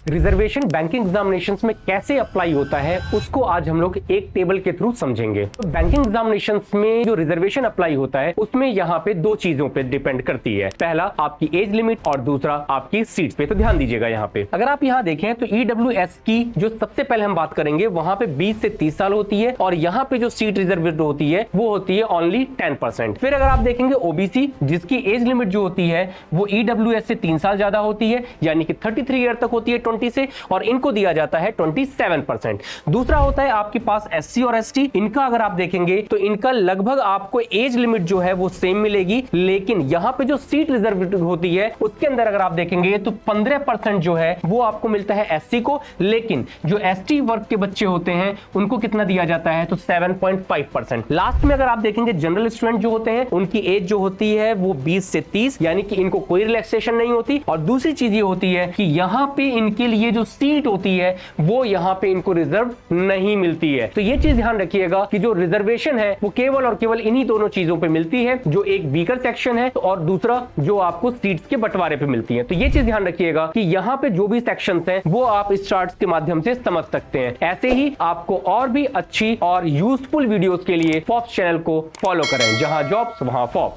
Reservation banking examinations में कैसे apply होता है उसको आज हम लोग एक टेबल के थ्रू समझेंगे। तो बैंकिंग एग्जामिनेशंस में जो रिजर्वेशन अप्लाई होता है उसमें यहाँ पे दो चीजों पे डिपेंड करती है, पहला आपकी एज लिमिट और दूसरा आपकी सीट्स पे। तो ध्यान दीजिएगा यहाँ पे अगर आप यहाँ देखें तो ईडब्ल्यूएस की जो सबसे पहले हम बात करेंगे वहां पे 20 से 30 साल होती है और यहाँ पे जो सीट रिजर्वेड होती है वो होती है ओनली 10%। फिर अगर आप देखेंगे ओबीसी जिसकी एज लिमिट जो होती है वो ईडब्ल्यूएस से 3 साल ज्यादा होती है, यानी कि 33 ईयर तक होती है 20 से, और इनको दिया जाता है 27%। दूसरा होता है आपके पास एससी और एसटी, इनका अगर आप देखेंगे तो इनका लगभग आपको एज लिमिट जो है वो सेम मिलेगी, लेकिन यहां पे जो सीट रिजर्व होती है उसके अंदर अगर आप देखेंगे तो 15% जो है वो आपको मिलता है एससी को, लेकिन जो एसटी वर्ग के बच्चे होते हैं उनको कितना दिया जाता है तो 7.5%। लास्ट में अगर आप देखेंगे जनरल स्टूडेंट जो होते हैं उनकी एज जो होती है वो 20 से 30, यानी कि इनको कोई रिलैक्सेशन नहीं होती। और दूसरी चीज ये होती है कि यहां पे इनके लिए जो सीट होती है वो यहां पे इनको रिजर्व नहीं मिलती है। तो ये चीज ध्यान रखिएगा कि जो रिजर्वेशन है वो केवल और केवल इन्हीं दोनों चीजों पे मिलती है, जो एक वीकर सेक्शन है और दूसरा जो आपको सीट्स के बंटवारे पे मिलती है। तो ये चीज ध्यान रखिएगा कि यहां पे जो भी सेक्शंस हैं वो आप इस चार्ट्स के माध्यम से समझ सकते हैं। ऐसे ही आपको और भी अच्छी और यूजफुल वीडियोस के लिए फॉक्स चैनल को फॉलो करें, जहां जॉब्स वहां फॉक्स।